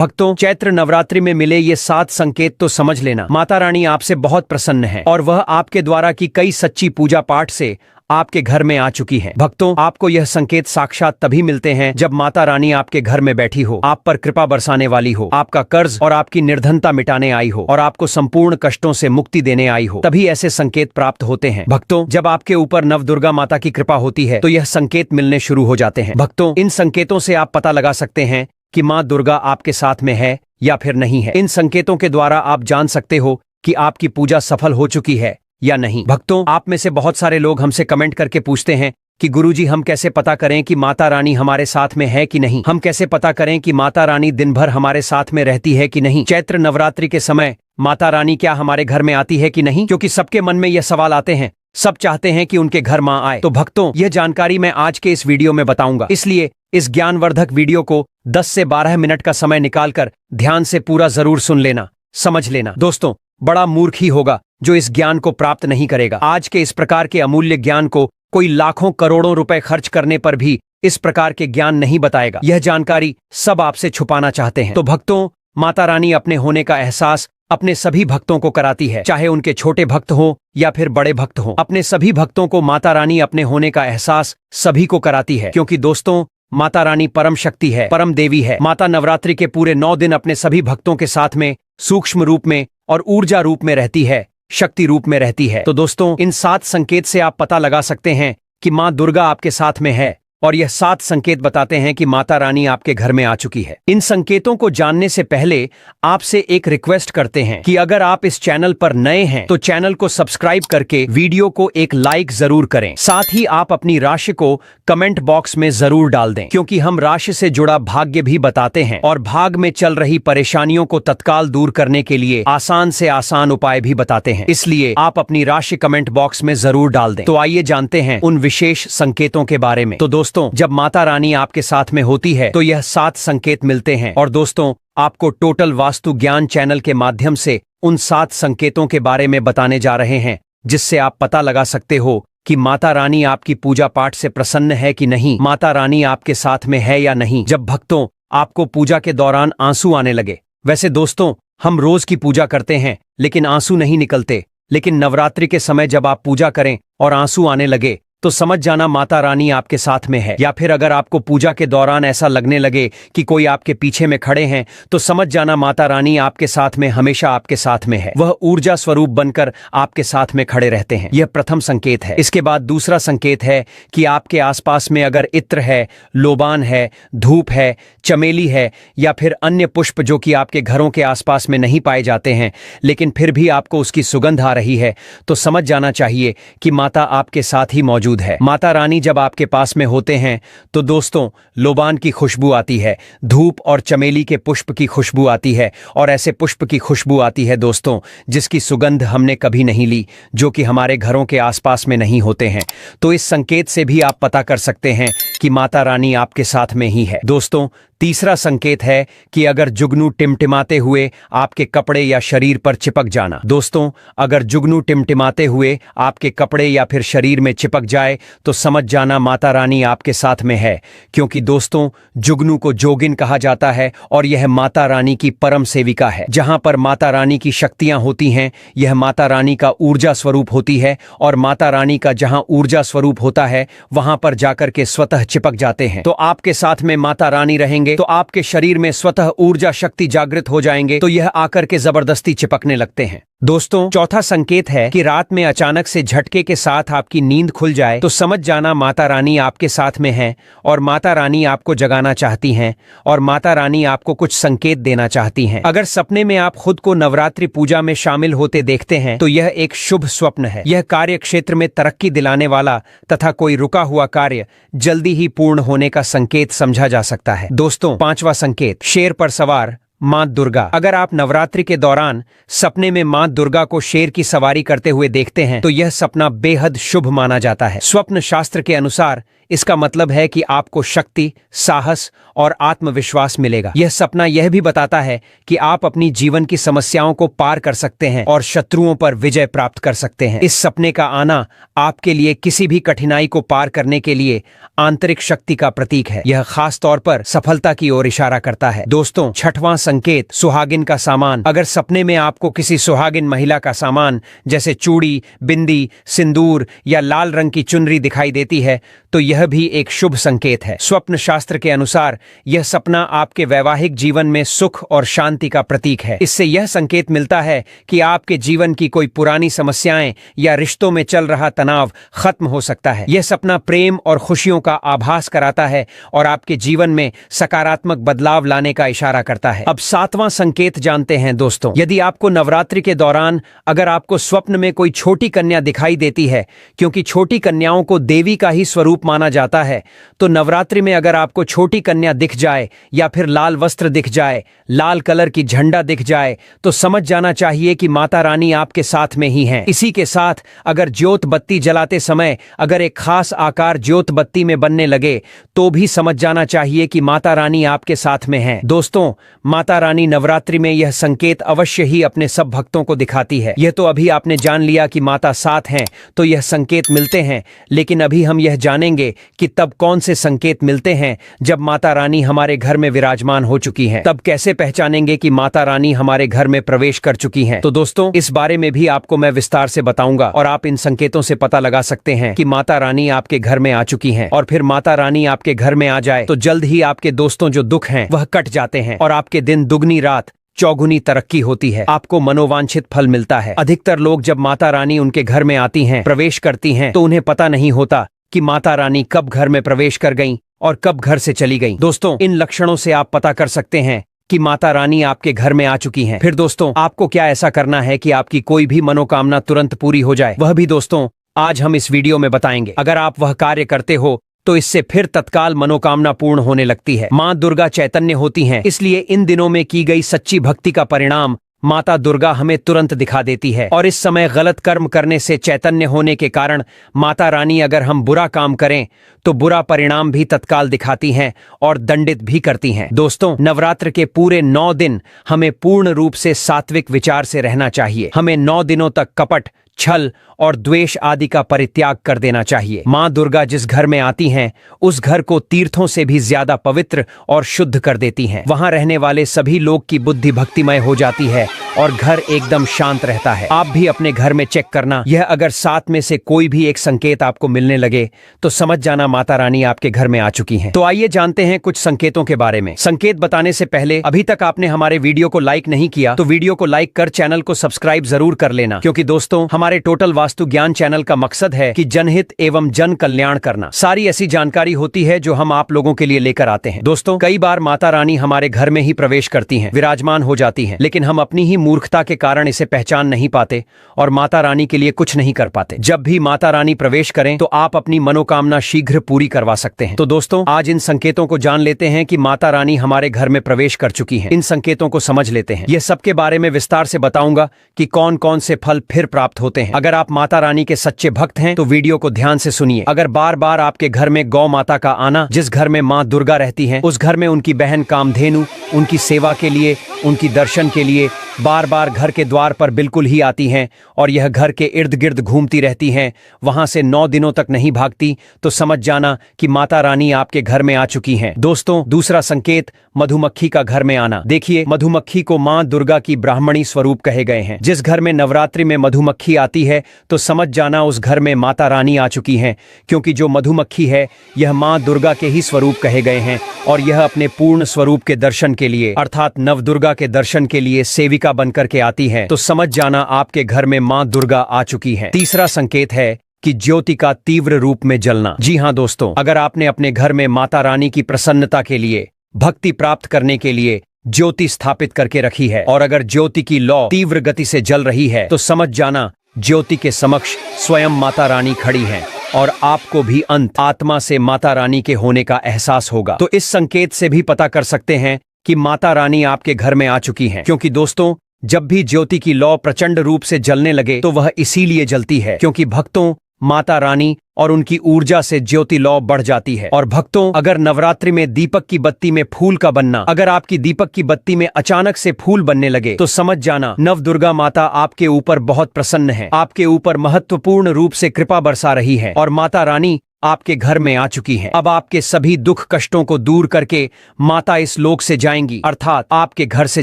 भक्तों, चैत्र नवरात्रि में मिले ये 7 संकेत तो समझ लेना, माता रानी आपसे बहुत प्रसन्न है और वह आपके द्वारा की कई सच्ची पूजा पाठ से आपके घर में आ चुकी है। भक्तों, आपको यह संकेत साक्षात तभी मिलते हैं जब माता रानी आपके घर में बैठी हो, आप पर कृपा बरसाने वाली हो, आपका कर्ज और आपकी निर्धनता मिटाने आई हो और आपको संपूर्ण कष्टों से मुक्ति देने आई हो, तभी ऐसे संकेत प्राप्त होते हैं। भक्तों, जब आपके ऊपर नव दुर्गा माता की कृपा होती है तो यह संकेत मिलने शुरू हो जाते हैं। भक्तों, इन संकेतों से आप पता लगा सकते हैं कि माँ दुर्गा आपके साथ में है या फिर नहीं है। इन संकेतों के द्वारा आप जान सकते हो कि आपकी पूजा सफल हो चुकी है या नहीं। भक्तों, आप में से बहुत सारे लोग हमसे कमेंट करके पूछते हैं कि गुरुजी, हम कैसे पता करें कि माता रानी हमारे साथ में है कि नहीं, हम कैसे पता करें कि माता रानी दिन भर हमारे साथ में रहती है कि नहीं, चैत्र नवरात्रि के समय माता रानी क्या हमारे घर में आती है कि नहीं, क्योंकि सबके मन में यह सवाल आते हैं, सब चाहते हैं कि उनके घर माँ आए। तो भक्तों, यह जानकारी मैं आज के इस वीडियो में बताऊंगा, इसलिए इस ज्ञानवर्धक वीडियो को 10 से 12 मिनट का समय निकालकर ध्यान से पूरा जरूर सुन लेना, समझ लेना। दोस्तों, बड़ा मूर्ख ही होगा जो इस ज्ञान को प्राप्त नहीं करेगा। आज के इस प्रकार के अमूल्य ज्ञान को कोई लाखों करोड़ों रुपए खर्च करने पर भी इस प्रकार के ज्ञान नहीं बताएगा। यह जानकारी सब आपसे छुपाना चाहते हैं। तो भक्तों, माता रानी अपने होने का एहसास अपने सभी भक्तों को कराती है, चाहे उनके छोटे भक्त हो या फिर बड़े भक्त हो। अपने सभी भक्तों को माता रानी अपने होने का एहसास सभी को कराती है, क्योंकि दोस्तों, माता रानी परम शक्ति है, परम देवी है। माता नवरात्रि के पूरे 9 दिन अपने सभी भक्तों के साथ में सूक्ष्म रूप में और ऊर्जा रूप में रहती है, शक्ति रूप में रहती है। तो दोस्तों, इन 7 संकेत से आप पता लगा सकते हैं कि माँ दुर्गा आपके साथ में है, और यह 7 संकेत बताते हैं कि माता रानी आपके घर में आ चुकी है। इन संकेतों को जानने से पहले आपसे एक रिक्वेस्ट करते हैं कि अगर आप इस चैनल पर नए हैं तो चैनल को सब्सक्राइब करके वीडियो को एक लाइक जरूर करें। साथ ही आप अपनी राशि को कमेंट बॉक्स में जरूर डाल दें, क्योंकि हम राशि से जुड़ा भाग्य भी बताते हैं और भाग में चल रही परेशानियों को तत्काल दूर करने के लिए आसान से आसान उपाय भी बताते हैं। इसलिए आप अपनी राशि कमेंट बॉक्स में जरूर डाल दें। तो आइए जानते हैं उन विशेष संकेतों के बारे में। तो दोस्तों, जब माता रानी आपके साथ में होती है तो यह 7 संकेत मिलते हैं, और दोस्तों, आपको टोटल वास्तु ज्ञान चैनल के माध्यम से उन 7 संकेतों के बारे में बताने जा रहे हैं, जिससे आप पता लगा सकते हो कि माता रानी आपकी पूजा पाठ से प्रसन्न है कि नहीं, माता रानी आपके साथ में है या नहीं। जब भक्तों, आपको पूजा के दौरान आंसू आने लगे, वैसे दोस्तों, हम रोज की पूजा करते हैं लेकिन आंसू नहीं निकलते, लेकिन नवरात्रि के समय जब आप पूजा करें और आंसू आने लगे तो समझ जाना माता रानी आपके साथ में है। या फिर अगर आपको पूजा के दौरान ऐसा लगने लगे कि कोई आपके पीछे में खड़े हैं तो समझ जाना माता रानी आपके साथ में, हमेशा आपके साथ में है। वह ऊर्जा स्वरूप बनकर आपके साथ में खड़े रहते हैं। यह प्रथम संकेत है। इसके बाद दूसरा संकेत है कि आपके आसपास में अगर इत्र है, लोबान है, धूप है, चमेली है या फिर अन्य पुष्प जो कि आपके घरों के आसपास में नहीं पाए जाते हैं, लेकिन फिर भी आपको उसकी सुगंध आ रही है, तो समझ जाना चाहिए कि माता आपके साथ ही मौजूद है। माता रानी जब आपके पास में होते हैं तो दोस्तों, लोबान की खुशबू आती है, धूप और चमेली के पुष्प की खुशबू आती है, और ऐसे पुष्प की खुशबू आती है दोस्तों जिसकी सुगंध हमने कभी नहीं ली, जो कि हमारे घरों के आसपास में नहीं होते हैं। तो इस संकेत से भी आप पता कर सकते हैं कि माता रानी आपके साथ में ही है। दोस्तों, तीसरा संकेत है कि अगर जुगनू टिमटिमाते हुए आपके कपड़े या शरीर पर चिपक जाना। दोस्तों, अगर जुगनू टिमटिमाते हुए आपके कपड़े या फिर शरीर में चिपक जाए तो समझ जाना माता रानी आपके साथ में है, क्योंकि दोस्तों, जुगनू को जोगिन कहा जाता है और यह माता रानी की परम सेविका है। जहां पर माता रानी की शक्तियां होती हैं, यह माता रानी का ऊर्जा स्वरूप होती है, और माता रानी का जहां ऊर्जा स्वरूप होता है वहां पर जाकर के स्वतः चिपक जाते हैं। तो आपके साथ में माता रानी रहेंगे तो आपके शरीर में स्वतः ऊर्जा शक्ति जागृत हो जाएंगे, तो यह आकर के जबरदस्ती चिपकने लगते हैं। दोस्तों, चौथा संकेत है कि रात में अचानक से झटके के साथ आपकी नींद खुल जाए तो समझ जाना माता रानी आपके साथ में है, और माता रानी आपको जगाना चाहती हैं, और माता रानी आपको कुछ संकेत देना चाहती हैं। अगर सपने में आप खुद को नवरात्रि पूजा में शामिल होते देखते हैं तो यह एक शुभ स्वप्न है। यह कार्य क्षेत्र में तरक्की दिलाने वाला तथा कोई रुका हुआ कार्य जल्दी ही पूर्ण होने का संकेत समझा जा सकता है। दोस्तों, पांचवा संकेत, शेर पर सवार माँ दुर्गा। अगर आप नवरात्रि के दौरान सपने में माँ दुर्गा को शेर की सवारी करते हुए देखते हैं तो यह सपना बेहद शुभ माना जाता है। स्वप्न शास्त्र के अनुसार इसका मतलब है कि आपको शक्ति, साहस और आत्मविश्वास मिलेगा। यह सपना यह भी बताता है कि आप अपनी जीवन की समस्याओं को पार कर सकते हैं और शत्रुओं पर विजय प्राप्त कर सकते हैं। इस सपने का आना आपके लिए किसी भी कठिनाई को पार करने के लिए आंतरिक शक्ति का प्रतीक है। यह खास तौर पर सफलता की ओर इशारा करता है। दोस्तों, छठवां संकेत, सुहागिन का सामान। अगर सपने में आपको किसी सुहागिन महिला का सामान जैसे चूड़ी, बिंदी, सिंदूर या लाल रंग की चुनरी दिखाई देती है तो यह भी एक शुभ संकेत है। स्वप्न शास्त्र के अनुसार यह सपना आपके वैवाहिक जीवन में सुख और शांति का प्रतीक है। इससे यह संकेत मिलता है कि आपके जीवन की कोई पुरानी समस्याएं या रिश्तों में चल रहा तनाव खत्म हो सकता है। यह सपना प्रेम और खुशियों का आभास कराता है और आपके जीवन में सकारात्मक बदलाव लाने का इशारा करता है। अब सातवां संकेत जानते हैं दोस्तों। यदि आपको नवरात्रि के दौरान अगर आपको स्वप्न में कोई छोटी कन्या दिखाई देती है, क्योंकि छोटी कन्याओं को देवी का ही स्वरूप माना जाता है, तो नवरात्रि में अगर आपको छोटी कन्या दिख जाए या फिर लाल वस्त्र दिख जाए, लाल कलर की झंडा दिख जाए, तो समझ जाना चाहिए कि माता रानी आपके साथ में ही हैं। इसी के साथ अगर ज्योत बत्ती जलाते समय अगर एक खास आकार ज्योत बत्ती में बनने लगे तो भी समझ जाना चाहिए कि माता रानी आपके साथ में हैं। दोस्तों, माता रानी नवरात्रि में यह संकेत अवश्य ही अपने सब भक्तों को दिखाती है। यह तो अभी आपने जान लिया कि माता साथ हैं तो यह संकेत मिलते हैं, लेकिन अभी हम यह जानेंगे कि तब कौन से संकेत मिलते हैं जब माता रानी हमारे घर में विराजमान हो चुकी हैं। तब कैसे पहचानेंगे कि माता रानी हमारे घर में प्रवेश कर चुकी हैं। तो दोस्तों, इस बारे में भी आपको मैं विस्तार से बताऊंगा और आप इन संकेतों से पता लगा सकते हैं कि माता रानी आपके घर में आ चुकी हैं। और फिर माता रानी आपके घर में आ जाए तो जल्द ही आपके दोस्तों जो दुख हैं वह कट जाते हैं और आपके दिन दुगनी रात चौगुनी तरक्की होती है। आपको मनोवांछित फल मिलता है। अधिकतर लोग जब माता रानी उनके घर में आती हैं, प्रवेश करती हैं, तो उन्हें पता नहीं होता कि माता रानी कब घर में प्रवेश कर गईं और कब घर से चली गईं। दोस्तों, इन लक्षणों से आप पता कर सकते हैं कि माता रानी आपके घर में आ चुकी हैं। फिर दोस्तों, आपको क्या ऐसा करना है कि आपकी कोई भी मनोकामना तुरंत पूरी हो जाए, वह भी दोस्तों आज हम इस वीडियो में बताएंगे। अगर आप वह कार्य करते हो तो इससे फिर तत्काल मनोकामना पूर्ण होने लगती है। मां दुर्गा चैतन्य होती हैं, इसलिए इन दिनों में की गई सच्ची भक्ति का परिणाम माता दुर्गा हमें तुरंत दिखा देती है। और इस समय गलत कर्म करने से चैतन्य होने के कारण माता रानी अगर हम बुरा काम करें तो बुरा परिणाम भी तत्काल दिखाती हैं और दंडित भी करती हैं। दोस्तों, नवरात्र के पूरे 9 दिन हमें पूर्ण रूप से सात्विक विचार से रहना चाहिए। हमें 9 दिनों तक कपट, छल और द्वेष आदि का परित्याग कर देना चाहिए। मां दुर्गा जिस घर में आती हैं उस घर को तीर्थों से भी ज्यादा पवित्र और शुद्ध कर देती हैं। वहां रहने वाले सभी लोग की बुद्धि भक्तिमय हो जाती है और घर एकदम शांत रहता है। आप भी अपने घर में चेक करना। यह अगर 7 में से कोई भी एक संकेत आपको मिलने लगे तो समझ जाना माता रानी आपके घर में आ चुकी हैं। तो आइए जानते हैं कुछ संकेतों के बारे में। संकेत बताने से पहले अभी तक आपने हमारे वीडियो को लाइक नहीं किया तो वीडियो को लाइक कर चैनल को सब्सक्राइब जरूर कर लेना, क्योंकि दोस्तों हमारे टोटल वास्तु ज्ञान चैनल का मकसद है कि जनहित एवं जन कल्याण करना। सारी ऐसी जानकारी होती है जो हम आप लोगों के लिए लेकर आते हैं। दोस्तों, कई बार माता रानी हमारे घर में ही प्रवेश करती हैं, विराजमान हो जाती हैं, लेकिन हम अपनी ही मूर्खता के कारण इसे पहचान नहीं पाते और माता रानी के लिए कुछ नहीं कर पाते। जब भी माता रानी प्रवेश करें तो आप अपनी मनोकामना शीघ्र पूरी करवा सकते हैं। तो दोस्तों, आज इन संकेतों को जान लेते हैं कि माता रानी हमारे घर में प्रवेश कर चुकी हैं। इन संकेतों को समझ लेते हैं। ये सबके बारे में विस्तार से बताऊंगा कि कौन कौन से फल फिर प्राप्त होते हैं। अगर आप माता रानी के सच्चे भक्त हैं तो वीडियो को ध्यान से सुनिए। अगर बार बार आपके घर में गौ माता का आना, जिस घर में मां दुर्गा रहती हैं, उस घर में उनकी बहन कामधेनु उनकी सेवा के लिए, उनकी दर्शन के लिए बार बार घर के द्वार पर बिल्कुल ही आती हैं और यह घर के इर्द गिर्द घूमती रहती हैं, वहां से 9 दिनों तक नहीं भागती, तो समझ जाना कि माता रानी आपके घर में आ चुकी हैं। दोस्तों, दूसरा संकेत, मधुमक्खी का घर में आना। देखिए, मधुमक्खी को मां दुर्गा की ब्राह्मणी स्वरूप कहे गए हैं। जिस घर में नवरात्रि में मधुमक्खी आती है तो समझ जाना उस घर में माता रानी आ चुकी हैं, क्योंकि जो मधुमक्खी है यह मां दुर्गा के ही स्वरूप कहे गए हैं और यह अपने पूर्ण स्वरूप के दर्शन के लिए अर्थात नव दुर्गा के दर्शन के लिए सेविका बनकर के आती है। तो समझ जाना आपके घर में मां दुर्गा आ चुकी है। तीसरा संकेत है कि ज्योति का तीव्र रूप में जलना। जी हाँ दोस्तों, अगर आपने अपने घर में माता रानी की प्रसन्नता के लिए, भक्ति प्राप्त करने के लिए ज्योति स्थापित करके रखी है और अगर ज्योति की लौ तीव्र गति से जल रही है तो समझ जाना ज्योति के समक्ष स्वयं माता रानी खड़ी हैं और आपको भी अंत आत्मा से माता रानी के होने का एहसास होगा। तो इस संकेत से भी पता कर सकते हैं कि माता रानी आपके घर में आ चुकी हैं, क्योंकि दोस्तों जब भी ज्योति की लौ प्रचंड रूप से जलने लगे तो वह इसीलिए जलती है क्योंकि भक्तों माता रानी और उनकी ऊर्जा से ज्योति लौ बढ़ जाती है। और भक्तों, अगर नवरात्रि में दीपक की बत्ती में फूल का बनना, अगर आपकी दीपक की बत्ती में अचानक से फूल बनने लगे तो समझ जाना नव दुर्गा माता आपके ऊपर बहुत प्रसन्न है, आपके ऊपर महत्वपूर्ण रूप से कृपा बरसा रही है और माता रानी आपके घर में आ चुकी हैं। अब आपके सभी दुख कष्टों को दूर करके माता इस लोक से जाएंगी, अर्थात आपके घर से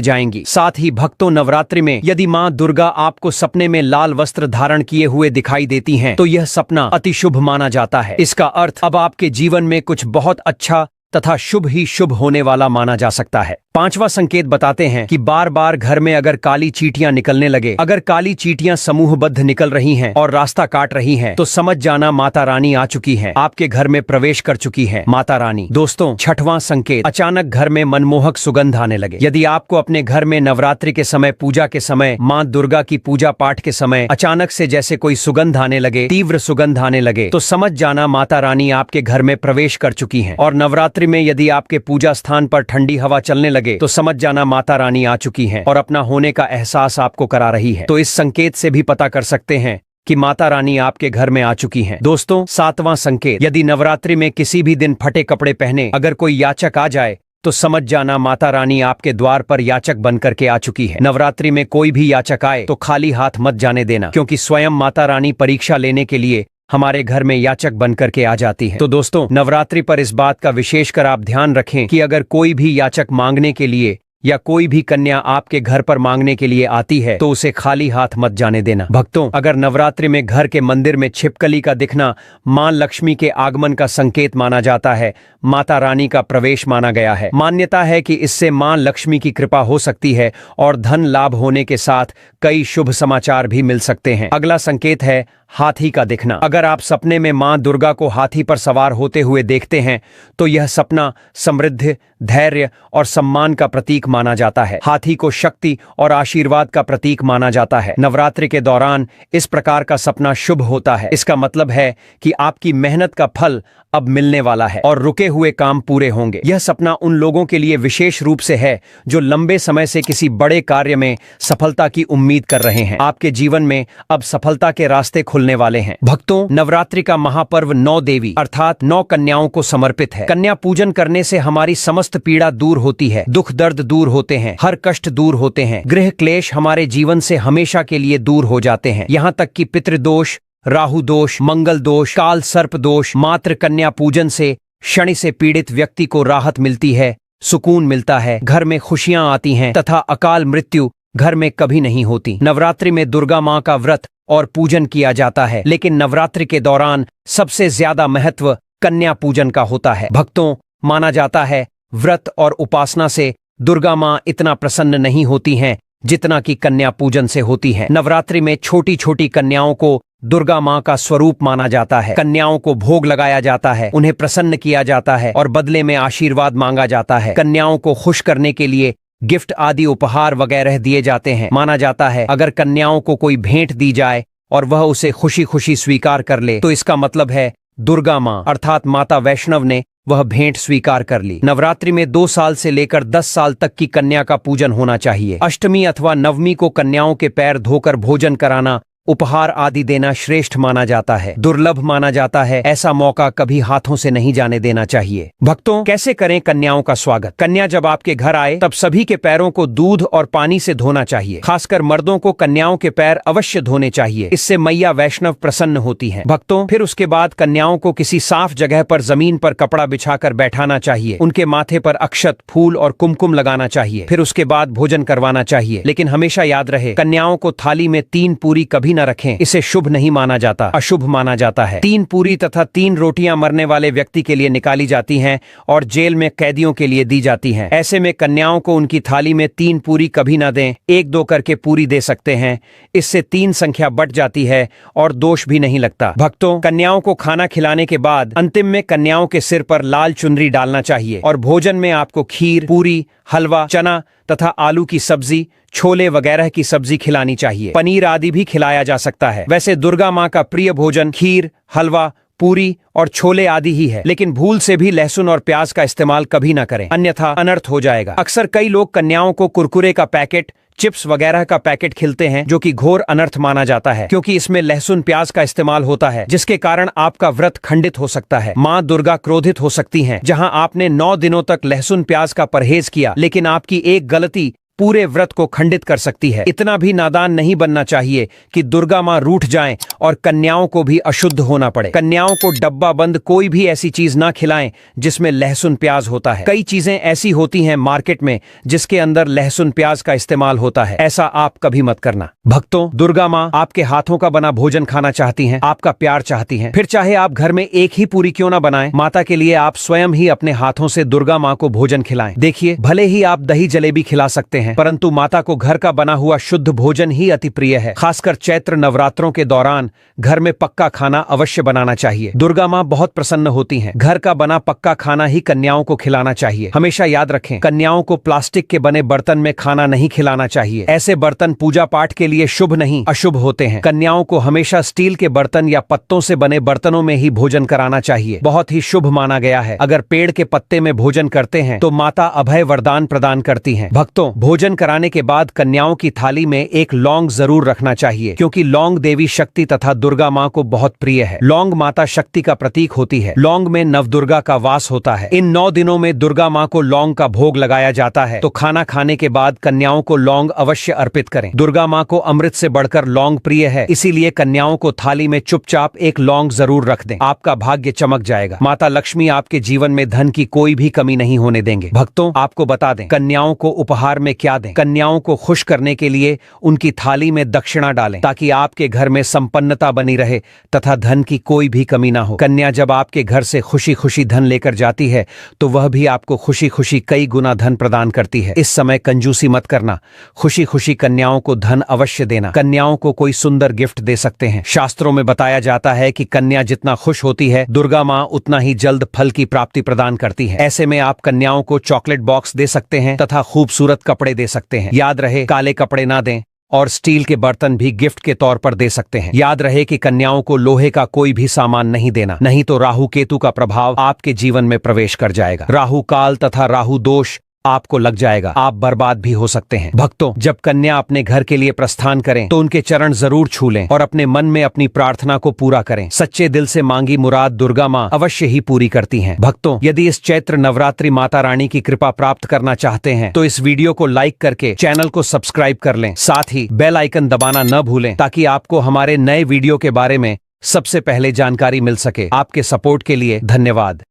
जाएंगी। साथ ही भक्तों, नवरात्रि में यदि मां दुर्गा आपको सपने में लाल वस्त्र धारण किए हुए दिखाई देती हैं, तो यह सपना अति शुभ माना जाता है। इसका अर्थ अब आपके जीवन में कुछ बहुत अच्छा तथा शुभ ही शुभ होने वाला माना जा सकता है। पांचवा संकेत बताते हैं कि बार बार घर में अगर काली चींटियां निकलने लगे, अगर काली चींटियां समूहबद्ध निकल रही हैं और रास्ता काट रही हैं, तो समझ जाना माता रानी आ चुकी हैं, आपके घर में प्रवेश कर चुकी हैं माता रानी। दोस्तों, छठवां संकेत, अचानक घर में मनमोहक सुगंध आने लगे। यदि आपको अपने घर में नवरात्रि के समय, पूजा के समय, माँ दुर्गा की पूजा पाठ के समय अचानक से जैसे कोई सुगंध आने लगे, तीव्र सुगंध आने लगे, तो समझ जाना माता रानी आपके घर में प्रवेश कर चुकी हैं। और नवरात्रि में यदि आपके पूजा स्थान पर ठंडी हवा चलने लगे तो समझ जाना माता रानी आ चुकी हैं और अपना होने का एहसास आपको करा रही है। तो इस संकेत से भी पता कर सकते हैं कि माता रानी आपके घर में आ चुकी हैं। दोस्तों, सातवां संकेत, यदि नवरात्रि में किसी भी दिन फटे कपड़े पहने अगर कोई याचक आ जाए तो समझ जाना माता रानी आपके द्वार पर याचक बन करके आ चुकी है। नवरात्रि में कोई भी याचक आए तो खाली हाथ मत जाने देना, क्योंकि स्वयं माता रानी परीक्षा लेने के लिए हमारे घर में याचक बन करके आ जाती है। तो दोस्तों, नवरात्रि पर इस बात का विशेषकर आप ध्यान रखें कि अगर कोई भी याचक मांगने के लिए या कोई भी कन्या आपके घर पर मांगने के लिए आती है तो उसे खाली हाथ मत जाने देना। भक्तों, अगर नवरात्रि में घर के मंदिर में छिपकली का दिखना मां लक्ष्मी के आगमन का संकेत माना जाता है, माता रानी का प्रवेश माना गया है। मान्यता है कि इससे मां लक्ष्मी की कृपा हो सकती है और धन लाभ होने के साथ कई शुभ समाचार भी मिल सकते हैं। अगला संकेत है हाथी का दिखना। अगर आप सपने में मां दुर्गा को हाथी पर सवार होते हुए देखते हैं तो यह सपना समृद्धि, धैर्य और सम्मान का प्रतीक माना जाता है। हाथी को शक्ति और आशीर्वाद का प्रतीक माना जाता है। नवरात्रि के दौरान इस प्रकार का सपना शुभ होता है। इसका मतलब है कि आपकी मेहनत का फल अब मिलने वाला है और रुके हुए काम पूरे होंगे। यह सपना उन लोगों के लिए विशेष रूप से है जो लंबे समय से किसी बड़े कार्य में सफलता की उम्मीद कर रहे हैं। आपके जीवन में अब सफलता के रास्ते खुलने वाले हैं। भक्तों, नवरात्रि का महापर्व 9 देवी अर्थात 9 कन्याओं को समर्पित है। कन्या पूजन करने से हमारी समस्त पीड़ा दूर होती है, दुख दर्द दूर होते हैं, हर कष्ट दूर होते हैं, गृह क्लेश हमारे जीवन से हमेशा के लिए दूर हो जाते हैं। यहाँ तक कि पितृदोष, राहु दोष, मंगल दोष, काल सर्प दोष, मात्र कन्या पूजन से शनि से पीड़ित व्यक्ति को राहत मिलती है, सुकून मिलता है, घर में खुशियां आती हैं तथा अकाल मृत्यु घर में कभी नहीं होती। नवरात्रि में दुर्गा मां का व्रत और पूजन किया जाता है, लेकिन नवरात्रि के दौरान सबसे ज्यादा महत्व कन्या पूजन का होता है। भक्तों, माना जाता है व्रत और उपासना से दुर्गा मां इतना प्रसन्न नहीं होती हैं जितना कि कन्या पूजन से होती है। नवरात्रि में छोटी छोटी कन्याओं को दुर्गा मां का स्वरूप माना जाता है। कन्याओं को भोग लगाया जाता है, उन्हें प्रसन्न किया जाता है और बदले में आशीर्वाद मांगा जाता है। कन्याओं को खुश करने के लिए गिफ्ट आदि उपहार वगैरह दिए जाते हैं। माना जाता है अगर कन्याओं को कोई भेंट दी जाए और वह उसे खुशी खुशी स्वीकार कर ले तो इसका मतलब है दुर्गा मां अर्थात माता वैष्णव ने वह भेंट स्वीकार कर ली। नवरात्रि में 2 साल से लेकर 10 साल तक की कन्या का पूजन होना चाहिए। अष्टमी अथवा नवमी को कन्याओं के पैर धोकर भोजन कराना, उपहार आदि देना श्रेष्ठ माना जाता है, दुर्लभ माना जाता है। ऐसा मौका कभी हाथों से नहीं जाने देना चाहिए। भक्तों, कैसे करें कन्याओं का स्वागत? कन्या जब आपके घर आए तब सभी के पैरों को दूध और पानी से धोना चाहिए। खासकर मर्दों को कन्याओं के पैर अवश्य धोने चाहिए, इससे मैया वैष्णव प्रसन्न होती हैं। भक्तों, फिर उसके बाद कन्याओं को किसी साफ जगह पर जमीन पर कपड़ा बिछाकर बैठाना चाहिए। उनके माथे पर अक्षत, फूल और कुमकुम लगाना चाहिए। फिर उसके बाद भोजन करवाना चाहिए। लेकिन हमेशा याद रहे, कन्याओं को थाली में 3 पूरी कभी न रखें, इसे शुभ नहीं माना जाता, अशुभ माना जाता है। 3 पूरी तथा 3 रोटियां मरने वाले व्यक्ति के लिए निकाली जाती हैं और जेल में कैदियों के लिए दी जाती हैं। ऐसे में कन्याओं को उनकी थाली में 3 पूरी कभी न दें, 1-2 करके पूरी दे सकते हैं। इससे 3 संख्या बढ़ जाती है और दोष भी नहीं लगता। भक्तों, कन्याओं को खाना खिलाने के बाद अंतिम में कन्याओं के सिर पर लाल चुनरी डालना चाहिए और भोजन में आपको खीर, पूरी, हलवा, चना तथा आलू की सब्जी, छोले वगैरह की सब्जी खिलानी चाहिए। पनीर आदि भी खिलाया जा सकता है। वैसे दुर्गा मां का प्रिय भोजन खीर, हलवा, पूरी और छोले आदि ही है, लेकिन भूल से भी लहसुन और प्याज का इस्तेमाल कभी ना करें, अन्यथा अनर्थ हो जाएगा। अक्सर कई लोग कन्याओं को कुरकुरे का पैकेट, चिप्स वगैरह का पैकेट खिलते हैं, जो कि घोर अनर्थ माना जाता है, क्योंकि इसमें लहसुन प्याज का इस्तेमाल होता है, जिसके कारण आपका व्रत खंडित हो सकता है। माँ दुर्गा क्रोधित हो सकती हैं। जहां आपने 9 दिनों तक लहसुन प्याज का परहेज किया, लेकिन आपकी एक गलती पूरे व्रत को खंडित कर सकती है। इतना भी नादान नहीं बनना चाहिए कि दुर्गा माँ रूठ जाएं और कन्याओं को भी अशुद्ध होना पड़े। कन्याओं को डब्बा बंद कोई भी ऐसी चीज ना खिलाएं जिसमें लहसुन प्याज होता है। कई चीजें ऐसी होती हैं मार्केट में जिसके अंदर लहसुन प्याज का इस्तेमाल होता है, ऐसा आप कभी मत करना। भक्तों, दुर्गा माँ आपके हाथों का बना भोजन खाना चाहती हैं, आपका प्यार चाहती हैं। फिर चाहे आप घर में एक ही पूरी क्यों ना बनाएं, माता के लिए आप स्वयं ही अपने हाथों से दुर्गा माँ को भोजन खिलाएं। देखिए, भले ही आप दही जलेबी खिला सकते हैं, परंतु माता को घर का बना हुआ शुद्ध भोजन ही अति प्रिय है। खासकर चैत्र नवरात्रों के दौरान घर में पक्का खाना अवश्य बनाना चाहिए। दुर्गा माँ बहुत प्रसन्न होती हैं। घर का बना पक्का खाना ही कन्याओं को खिलाना चाहिए। हमेशा याद रखें, कन्याओं को प्लास्टिक के बने बर्तन में खाना नहीं खिलाना चाहिए। ऐसे बर्तन पूजा पाठ के लिए शुभ नहीं, अशुभ होते हैं। कन्याओं को हमेशा स्टील के बर्तन या पत्तों से बने बर्तनों में ही भोजन कराना चाहिए। बहुत ही शुभ माना गया है। अगर पेड़ के पत्ते में भोजन करते हैं तो माता अभय वरदान प्रदान करती हैं। भक्तों, भोजन कराने के बाद कन्याओं की थाली में एक लौंग जरूर रखना चाहिए, क्योंकि लौंग देवी शक्ति तथा दुर्गा माँ को बहुत प्रिय है। लौंग माता शक्ति का प्रतीक होती है। लौंग में नवदुर्गा का वास होता है। इन 9 दिनों में दुर्गा माँ को लौंग का भोग लगाया जाता है, तो खाना खाने के बाद कन्याओं को लौंग अवश्य अर्पित करें। दुर्गा माँ को अमृत से बढ़कर लौंग प्रिय है, इसीलिए कन्याओं को थाली में चुपचाप एक लौंग जरूर रख दें। आपका भाग्य चमक जाएगा। माता लक्ष्मी आपके जीवन में धन की कोई भी कमी नहीं होने देंगे। भक्तों, आपको बता दें, कन्याओं को उपहार में क्या दें। कन्याओं को खुश करने के लिए उनकी थाली में दक्षिणा डालें, ताकि आपके घर में संपन्नता बनी रहे तथा धन की कोई भी कमी ना हो। कन्या जब आपके घर से खुशी खुशी धन लेकर जाती है, तो वह भी आपको खुशी खुशी कई गुना धन प्रदान करती है। इस समय कंजूसी मत करना, खुशी खुशी कन्याओं को धन अवश्य देना। कन्याओं को कोई सुंदर गिफ्ट दे सकते हैं। शास्त्रों में बताया जाता है कि कन्या जितना खुश होती है, दुर्गा माँ उतना ही जल्द फल की प्राप्ति प्रदान करती है। ऐसे में आप कन्याओं को चॉकलेट बॉक्स दे सकते हैं तथा खूबसूरत कपड़े दे सकते हैं। याद रहे, काले कपड़े ना दें और स्टील के बर्तन भी गिफ्ट के तौर पर दे सकते हैं। याद रहे कि कन्याओं को लोहे का कोई भी सामान नहीं देना, नहीं तो राहु केतु का प्रभाव आपके जीवन में प्रवेश कर जाएगा। राहु काल तथा राहु दोष आपको लग जाएगा, आप बर्बाद भी हो सकते हैं। भक्तों, जब कन्या अपने घर के लिए प्रस्थान करें तो उनके चरण जरूर छू लें और अपने मन में अपनी प्रार्थना को पूरा करें। सच्चे दिल से मांगी मुराद दुर्गा माँ अवश्य ही पूरी करती हैं। भक्तों, यदि इस चैत्र नवरात्रि माता रानी की कृपा प्राप्त करना चाहते हैं तो इस वीडियो को लाइक करके चैनल को सब्सक्राइब कर लें। साथ ही बेल आइकन दबाना न भूलें, ताकि आपको हमारे नए वीडियो के बारे में सबसे पहले जानकारी मिल सके। आपके सपोर्ट के लिए धन्यवाद।